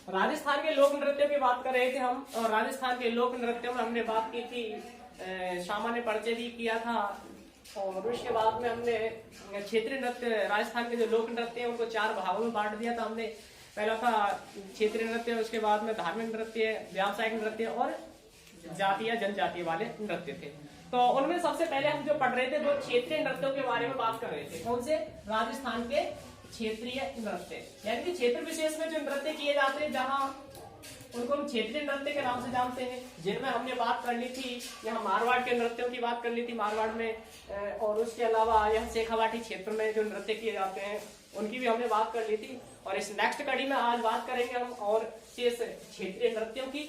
राजस्थान के लोक नृत्यों की बात कर रहे थे हम, और राजस्थान के लोक नृत्यों में हमने बात की थी, शामा ने परिचय भी किया था, और उसके बाद में हमने क्षेत्रीय नृत्य, राजस्थान के जो लोक नृत्य है उनको 4 भागों में बांट दिया था हमने। पहला था क्षेत्रीय नृत्य, उसके बाद में धार्मिक नृत्य, व्यावसायिक नृत्य और जातीय जनजातीय वाले नृत्य थे। तो उनमें सबसे पहले हम जो पढ़ रहे थे वो क्षेत्रीय नृत्यों के बारे में बात कर रहे थे। कौन से? राजस्थान के क्षेत्रीय नृत्य, यानी कि क्षेत्र विशेष में जो नृत्य किए जाते हैं, जहां उनको हम क्षेत्रीय नृत्य के नाम से जानते हैं, जिनमें हमने बात कर ली थी, यहाँ मारवाड़ के नृत्यों की बात कर ली थी मारवाड़ में, और उसके अलावा यह शेखावाटी क्षेत्र में जो नृत्य किए जाते हैं उनकी भी हमने बात कर ली थी। और इस नेक्स्ट कड़ी में आज बात करेंगे हम और शेष क्षेत्रीय नृत्यों की,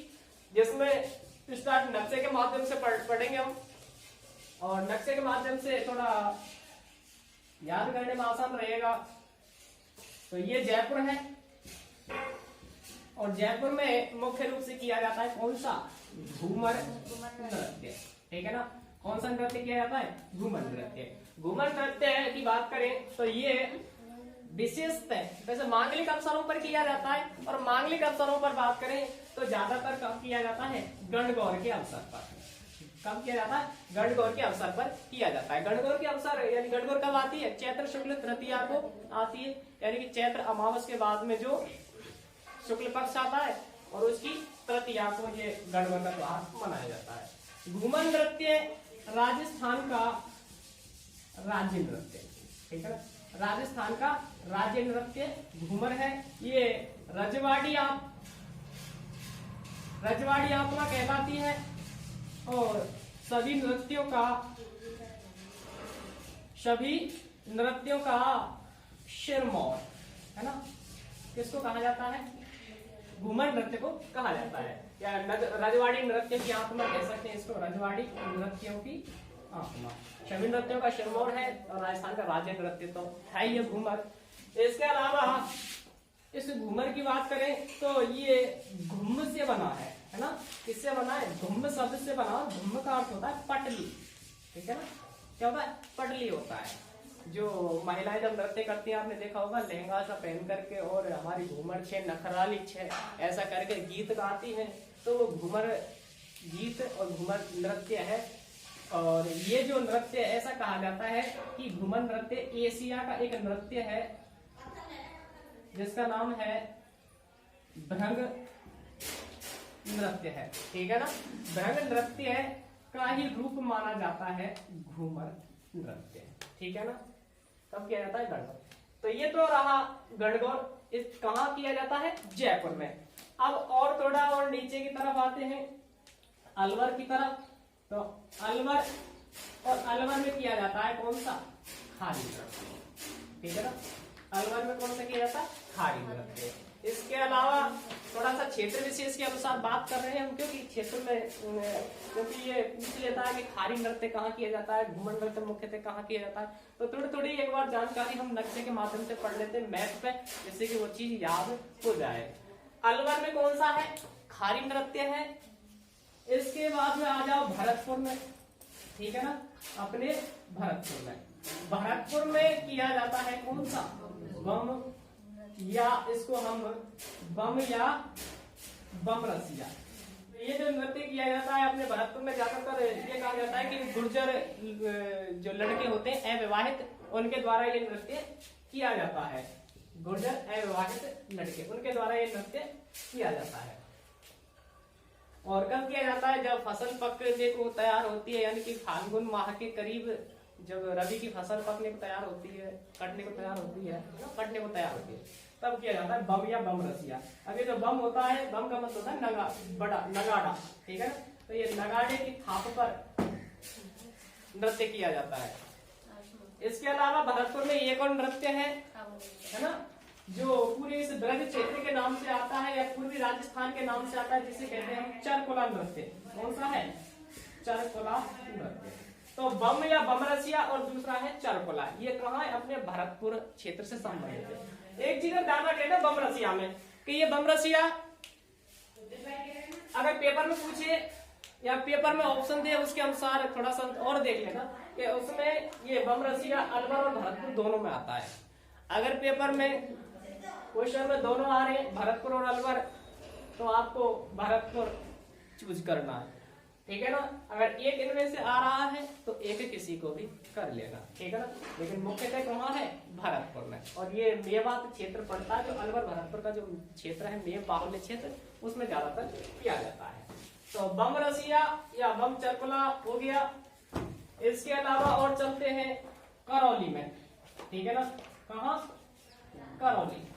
जिसमें स्टार्ट नक्शे के माध्यम से पढ़ेंगे हम, और नक्शे के माध्यम से थोड़ा याद करने में आसान रहेगा। तो ये जयपुर है, और जयपुर में मुख्य रूप से किया जाता है कौन सा? घूमर नृत्य, ठीक है ना। कौन सा नृत्य किया जाता है? घूमर नृत्य। घूमर नृत्य की बात करें तो ये विशेषतः वैसे मांगलिक अवसरों पर किया जाता है, और मांगलिक अवसरों पर बात करें तो ज्यादातर कब किया जाता है? गणगौर के अवसर पर। कब किया जाता है? गणगौर के अवसर पर किया जाता है। गणगौर के अवसर यानी गणगौर कब आती है? चैत्र शुक्ल तृतीया को आती है, यानी कि चैत्र अमावस के बाद में जो शुक्ल पक्ष आता है और उसकी तृतीया को ये गणगौर का त्योहार मनाया जाता है। घूमर नृत्य राजस्थान का राज्य नृत्य, ठीक है। राजस्थान का राज्य नृत्य घूमर है। ये रजवाड़ी आत्मा कहलाती है, और सभी नृत्यों का सिरमौर है ना, किसको कहा जाता है? घूमर नृत्य को कहा जाता है, या रजवाड़ी नृत्य की आत्मा कह सकते हैं इसको। रजवाड़ी नृत्यों की आत्मा सभी नृत्यों का सिरमौर है, और राजस्थान का राज्य नृत्य तो है ये घूमर। इसके अलावा इस घूमर की बात करें तो ये घुम से बना है ना। किससे बना है? घुम शब्द से बना। घुम का अर्थ होता है पटली, ठीक है ना। क्या होता है? पटली होता है। जो महिलाएं जब नृत्य करती हैं, आपने देखा होगा लहंगा सा पहन करके, और हमारी घूमर छे नखराली छे ऐसा करके गीत गाती हैं, तो वो घूमर गीत और घूमर नृत्य है। और ये जो नृत्य ऐसा कहा जाता है कि घूमर नृत्य एशिया का एक नृत्य है, जिसका नाम है भ्रंग नृत्य है, ठीक है ना। भ्रंग नृत्य का ही रूप माना जाता है घूमर नृत्य, ठीक है ना। कब किया जाता है? गणगौर। तो ये तो रहा गणगौर। इस कहाँ किया जाता है? जयपुर में। अब और थोड़ा और नीचे की तरफ आते हैं, अलवर की तरफ। तो अलवर में किया जाता है कौन सा? खारी नृत्य, ठीक है ना। अलवर में कौन सा किया जाता है? खारी नृत्य। इसके अलावा थोड़ा सा क्षेत्र विशेष के अनुसार बात कर रहे हैं हम, क्योंकि क्षेत्र में क्योंकि ये पूछ लेता है कि खारी नृत्य कहाँ किया जाता है, घूमर नृत्य मुख्यतः कहाँ किया जाता है। तो थोड़ी थोड़ी एक बार जानकारी हम नक्शे के माध्यम से पढ़ लेते हैं मैप पे, जिससे कि वो चीज याद हो जाए। अलवर में कौन सा है? खारी नृत्य है। इसके बाद में आ जाओ भरतपुर में, ठीक है ना। अपने भरतपुर में किया जाता है कौन सा? बम, या इसको हम बम या बम रसिया। ये जो नृत्य किया जाता है अपने भरतपुर में जाकर, ये कहा जाता है कि गुर्जर जो लड़के होते हैं अविवाहित, उनके द्वारा ये नृत्य किया जाता है। गुर्जर अविवाहित लड़के, उनके द्वारा ये नृत्य किया जाता है। और कब किया जाता है? जब फसल पकने को तैयार होती है, यानी कि फाल्गुन माह के करीब, जब रबी की फसल पकने को तैयार होती है, कटने को तैयार होती है, तब किया जाता है बम या बम रसिया। अभी जो बम होता है, बम का मतलब होता है नगाड़ा, ठीक है। तो ये नगाड़े की थाप पर नृत्य किया जाता है। इसके अलावा भरतपुर में एक और नृत्य है ना, जो पूरे इस ब्रज क्षेत्र के नाम से आता है, या पूर्वी राजस्थान के नाम से आता है, जिसे कहते हैं हम चरकोला नृत्य। कौन सा है? चरकोला नृत्य। तो बम या बम रसिया और दूसरा है चरकोला। ये कहाँ है? अपने भरतपुर क्षेत्र से संबंधित है। एक चीज ध्यान रखना बम रसिया में कि ये बम रसिया अगर पेपर में पूछे या पेपर में ऑप्शन दे, उसके अनुसार थोड़ा सा और देख लेना कि उसमें ये बम रसिया अलवर और भरतपुर दोनों में आता है। अगर पेपर में क्वेश्चन में दोनों आ रहे हैं, भरतपुर और अलवर, तो आपको भरतपुर चूज करना है, ठीक है ना। अगर एक इनमें से आ रहा है तो एक किसी को भी कर लेना, ठीक है ना। लेकिन मुख्यतः कहाँ है, भरतपुर में। और ये मेवात क्षेत्र पड़ता है, जो अलवर भरतपुर का जो क्षेत्र है, मेव बाहुल्य क्षेत्र, उसमें ज्यादातर किया जाता है। तो बम रसिया या बम चरकुला हो गया। इसके अलावा और चलते हैं करौली में, ठीक है ना। कहा, करौली।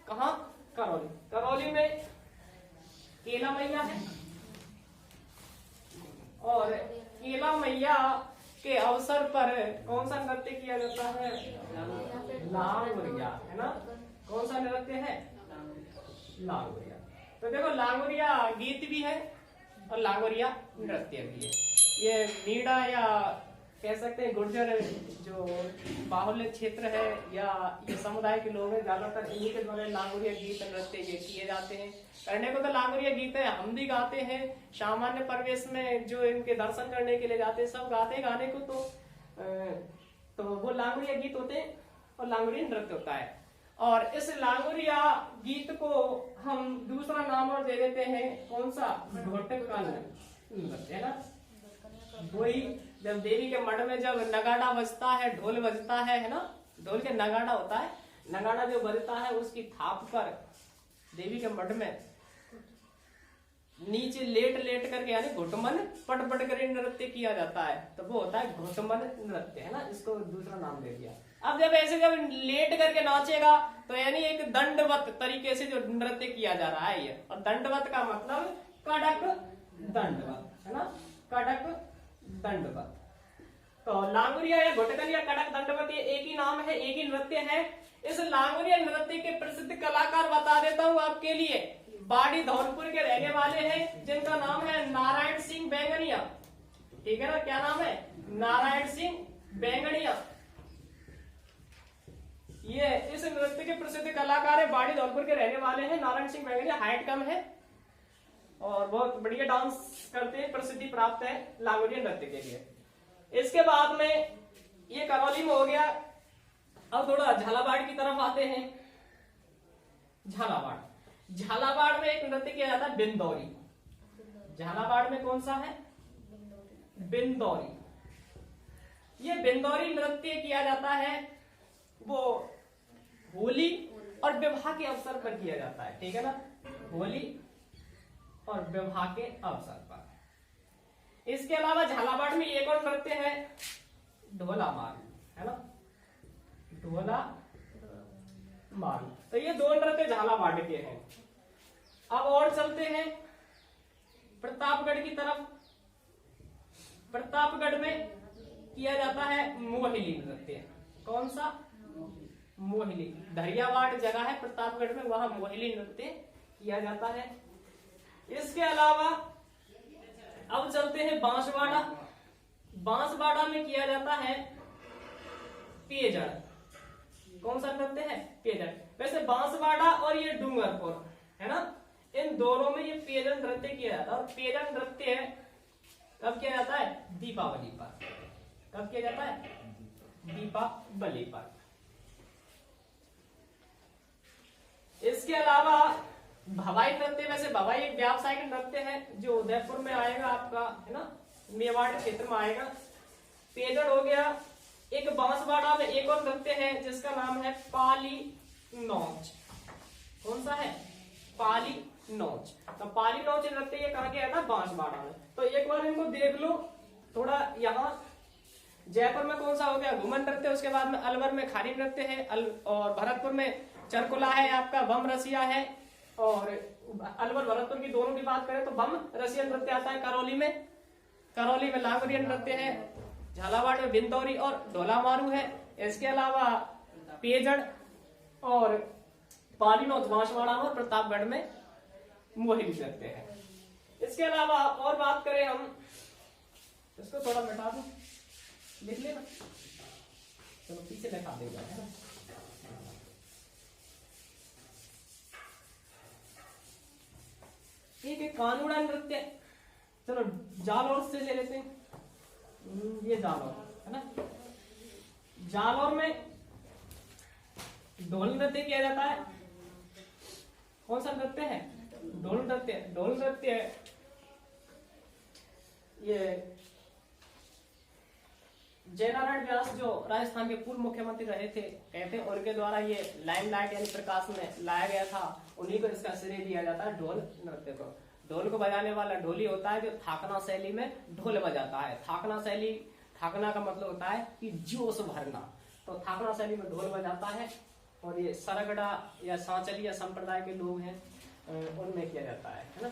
कहा, करौली। करौली में केला मैया है, और केला मैया के अवसर पर कौन सा नृत्य किया जाता है, लांगुरिया, है ना। कौन सा नृत्य है, लांगुरिया। तो देखो लांगुरिया गीत भी है और लांगुरिया नृत्य भी है। ये मीणा या कह सकते हैं गुर्जर जो बाहुल्य क्षेत्र है या ये समुदाय के लोग हैं, ज्यादातर इन्हीं के द्वारा लांगुरिया गीत नृत्य ये किए जाते हैं। करने को तो लांगुरिया गीत है, हम भी गाते हैं, सामान्य परिवेश में जो इनके दर्शन करने के लिए जाते हैं सब गाते हैं गाने को, तो वो लांगुरिया गीत होते हैं और लांगुरिया नृत्य होता है। और इस लांगुरिया गीत को हम दूसरा नाम और दे देते हैं, कौन सा, घोटक का नृत्य, है ना। वही जब देवी के मठ में जब नगाड़ा बजता है, ढोल बजता है ना, ढोल के नगाड़ा होता है, नगाड़ा जो बजता है उसकी थाप पर देवी के मठ में नीचे लेट लेट करके यानी घुटमन पट पट कर नृत्य किया जाता है, तो वो होता है घुटमन नृत्य, है ना। इसको दूसरा नाम दे दिया। अब जब ऐसे जब लेट करके नाचेगा तो यानी एक दंडवत तरीके से जो नृत्य किया जा रहा है ये, और दंडवत का मतलब कड़क दंडवत, है ना, कड़क दंडवत। तो लांगुरिया या घुटकल या कड़क दंडवत ये एक ही नाम है, एक ही नृत्य है। इस लांगुरिया नृत्य के प्रसिद्ध कलाकार बता देता हूँ आपके लिए, बाड़ी धौलपुर के रहने वाले हैं, जिनका नाम है नारायण सिंह बैंगनिया, ठीक है ना। क्या नाम है, नारायण सिंह बैंगनिया। ये इस नृत्य के प्रसिद्ध कलाकार है, बाड़ी धौलपुर के रहने वाले हैं, नारायण सिंह बैंगनिया। हाइट कम है और बहुत बढ़िया डांस करते हैं, प्रसिद्धि प्राप्त है लांगुरिया नृत्य के लिए। इसके बाद में ये करौली में हो गया। अब थोड़ा झालावाड़ की तरफ आते हैं। झालावाड़, झालावाड़ में एक नृत्य किया जाता है बिंदौरी। झालावाड़ में कौन सा है, बिंदौरी। ये बिंदौरी नृत्य किया जाता है, वो होली और विवाह के अवसर पर किया जाता है, ठीक है ना, होली और विवाह के अवसर पर। इसके अलावा झालावाड़ में एक और नृत्य है ढोला मारू, है ना, ढोला मारू। तो ये दो नृत्य झालावाड़ के हैं। अब और चलते हैं प्रतापगढ़ की तरफ। प्रतापगढ़ में किया जाता है मोहिनी नृत्य। कौन सा, मोहिनी। धरियावाड़ जगह है प्रतापगढ़ में, वहां मोहिनी नृत्य किया जाता है। इसके अलावा अब चलते हैं बांसवाड़ा। बांसवाड़ा में किया जाता है पेजड़। कौन सा नृत्य है, पेजड़। वैसे बांसवाड़ा और ये डूंगरपुर, है ना, इन दोनों में ये पेजड़ नृत्य किया जाता है। और पेजड़ नृत्य कब किया जाता है, दीपावली पर। कब किया जाता है, दीपावली पर। इसके अलावा भवाई नृत्य, वैसे भवाई एक व्यावसायिक नृत्य है जो उदयपुर में आएगा आपका, है ना, मेवाड़ क्षेत्र में आएगा। पेजड़ हो गया। एक बांसवाड़ा में एक और नृत्य है जिसका नाम है पाली नौच। कौन सा है, पाली नौच। तो पाली नौच नृत्य ये कहाँ गया था, बांसवाड़ा में। तो एक बार इनको देख लो थोड़ा। यहाँ जयपुर में कौन सा हो गया, घुमन नृत्य। उसके बाद में अलवर में खारी नृत्य है, और भरतपुर में चरकुला है आपका, बम रसिया है। और अलवर भरतपुर की दोनों की बात करें तो बम रसिया नृत्य आता है करौली में। करौली में लांगुरिया नृत्य है, झालावाड़ में बिंदौरी और ढोला मारू है। इसके अलावा पेजड़ और पाली नौच बांसवाड़ा में, प्रतापगढ़ में मोहिनी नृत्य है। इसके अलावा और बात करें हम, इसको थोड़ा मिटा दो, लिख लेना, चलो पीछे दिखा देगा, है ना। एक है कानूड़ा नृत्य। चलो जालौर से ले लेते हैं। ये जालौर है ना। जालौर में ढोल नृत्य किया जाता है, कौन सा नृत्य है? ढोल नृत्य। ढोल नृत्य ये जयनारायण व्यास जो राजस्थान के पूर्व मुख्यमंत्री रहे थे, कहते हैं उनके द्वारा ये लाइमलाइट यानी प्रकाश में लाया गया था। उन्हीं को इसका श्रेय दिया जाता है ढोल नृत्य को। ढोल को बजाने वाला ढोली होता है जो थाकना शैली में ढोल बजाता है। थाकना शैली, थाकना का मतलब होता है कि जोश भरना, तो थाकना शैली में ढोल बजाता है। और ये सरगड़ा या सांचलिया संप्रदाय के लोग हैं, उनमें किया जाता है ना।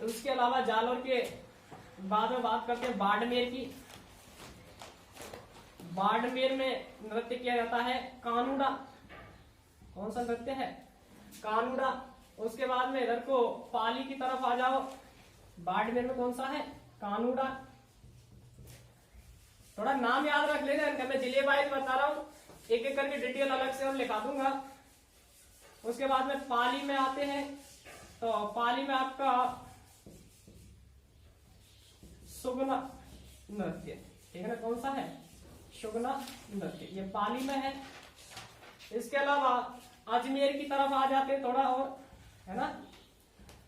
उसके अलावा जालोर के बाद में बात करते हैं बाड़मेर की। बाड़मेर में नृत्य किया जाता है कानूड़ा। कौन सा नृत्य है? कानूड़ा। उसके बाद में इधर को पाली की तरफ आ जाओ। बाड़मेर में कौन सा है? कानूड़ा। थोड़ा नाम याद रख लेना, इनका मैं जिले वाइज बता रहा हूं, एक एक करके डिटेल अलग से और लिखा दूंगा। उसके बाद में पाली में आते हैं, तो पाली में आपका सुगना नृत्य, ठीक है ना। कौन सा है? सुगना नृत्य, ये पाली में है। इसके अलावा अजमेर की तरफ आ जाते थोड़ा और, है ना।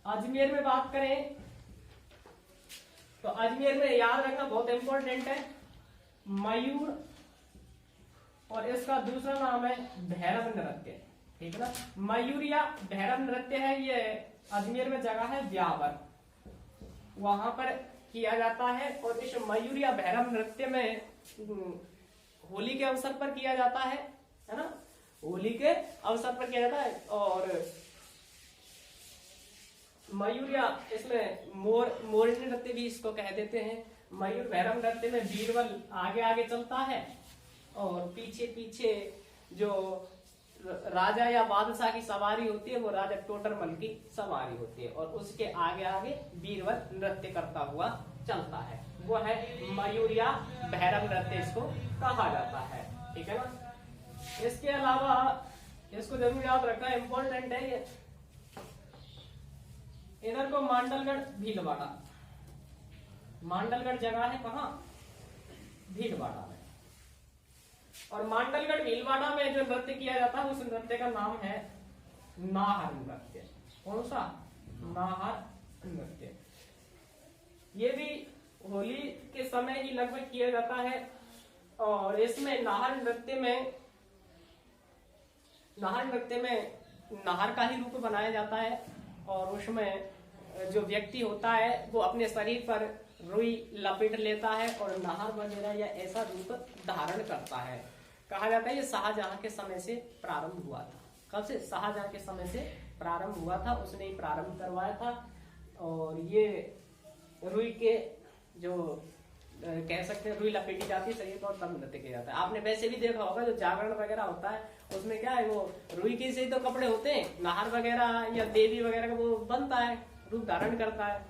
अजमेर में बात करें तो अजमेर में याद रखना बहुत इंपॉर्टेंट है मयूर, और इसका दूसरा नाम है भैरव नृत्य, ठीक है ना। मयूर या भैरव नृत्य है, ये अजमेर में जगह है ब्यावर, वहां पर किया जाता है। और इस मयूर या भैरव नृत्य में होली के अवसर पर किया जाता है ना। होली के अवसर पर किया जाता है। और मयूर या इसमें मोरनी नृत्य भी इसको कह देते हैं। मयूर भैरव नृत्य में बीरबल आगे आगे चलता है और पीछे पीछे जो राजा या बादशाह की सवारी होती है वो राजा टोटरमल की सवारी होती है, और उसके आगे आगे बीरबल नृत्य करता हुआ चलता है, वो है मयूर या भैरव नृत्य इसको कहा जाता है, ठीक है ना। इसके अलावा इसको जरूर याद रखना, इंपॉर्टेंट है ये। इधर को मांडलगढ़ भीलवाड़ा, मांडलगढ़ जगह है कहाँ? भीलवाड़ा में। और मांडलगढ़ भीलवाड़ा में जो नृत्य किया जाता है उस नृत्य का नाम है नाहर नृत्य। कौन सा? नाहर नृत्य। ये भी होली के समय ही लगभग किया जाता है। और इसमें नाहर नृत्य में नाहर का ही रूप बनाया जाता है, और उसमें जो व्यक्ति होता है वो अपने शरीर पर रुई लपेट लेता है और नाहर वगैरह या ऐसा रूप धारण करता है। कहा जाता है ये शाहजहां के समय से प्रारंभ हुआ था। कब से? शाहजहां के समय से प्रारंभ हुआ था, उसने ही प्रारंभ करवाया था। और ये रुई के जो कह सकते हैं रुई लपेटी जाती है शरीर पर, तब नृत्य किया जाता है। आपने वैसे भी देखा होगा जो जागरण वगैरह होता है उसमें क्या है, वो रुई के से ही तो कपड़े होते हैं। नाहर वगैरह या देवी वगैरह का वो बनता है, रूप धारण करता है,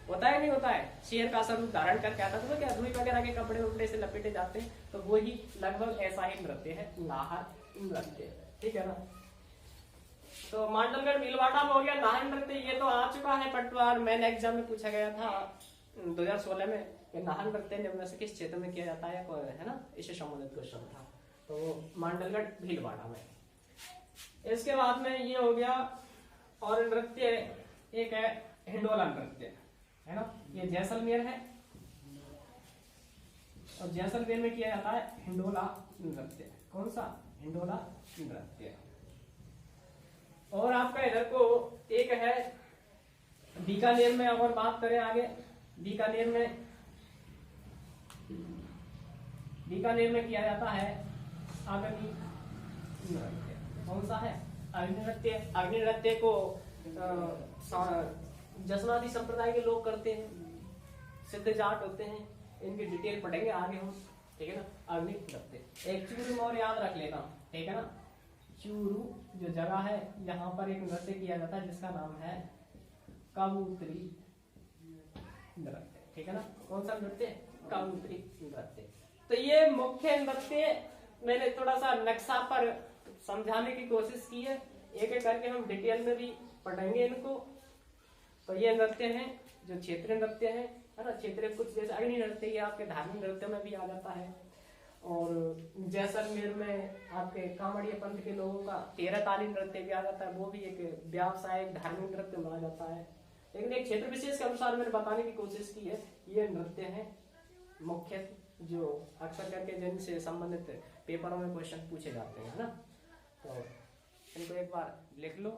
होता है नहीं होता है, शेर का सा रूप धारण करके आता है, तो क्या रुई वगैरह के कपड़े उपड़े से लपेटे जाते हैं, तो वो ही लगभग ऐसा ही नृत्य है नाहर नृत्य, ठीक है ना। तो मांडलगढ़ भीलवाड़ा में हो गया नाहर नृत्य, ये तो आ चुका है पटवार, मेन एग्जाम में पूछा गया था 2016 में कि नाहर नृत्य निम्न से किस क्षेत्र में किया जाता है ना, इससे संबंधित क्वेश्चन था। तो मांडलगढ़ भीलवाड़ा में। इसके बाद में ये हो गया, और नृत्य एक है हिंडोला नृत्य, है ना, ये जैसलमेर है, और जैसलमेर में किया जाता है हिंडोला नृत्य। कौन सा? हिंडोला नृत्य। और आपका इधर को एक है बीकानेर में, अगर बात करें आगे, बीकानेर में किया जाता है अग्नि नृत्य। कौन सा है? अग्नि नृत्य। अग्नि नृत्य को जसनादी संप्रदाय के लोग करते हैं, सिद्ध जाट होते हैं, इनकी डिटेल पढ़ेंगे आगे हम, ठीक है ना। अग्नि नृत्य। एक चूरू और याद रख लेना, ठीक है ना। चूरू जो जगह है यहाँ पर एक नृत्य किया जाता है जिसका नाम है कबूतरी नृत्य, ठीक है ना। कौन सा नृत्य? कबूतरी नृत्य। तो ये मुख्य नृत्य मैंने थोड़ा सा नक्शा पर समझाने की कोशिश की है, एक एक करके हम डिटेल में भी पढ़ेंगे इनको। तो ये नृत्य हैं जो क्षेत्रीय नृत्य है ना। क्षेत्रीय कुछ जैसे अग्नि नृत्य ये आपके धार्मिक नृत्य में भी आ जाता है। और जैसलमेर में आपके कांवड़िया पंथ के लोगों का 13 ताली नृत्य भी आ जाता है, वो भी एक व्यावसायिक धार्मिक नृत्य माना जाता है। लेकिन एक क्षेत्र विशेष के अनुसार मैंने बताने की कोशिश की है, ये नृत्य है मुख्य जो अक्सर करके जिनसे संबंधित पेपरों में क्वेश्चन पूछे जाते हैं, है ना। तो इनको एक बार लिख लो।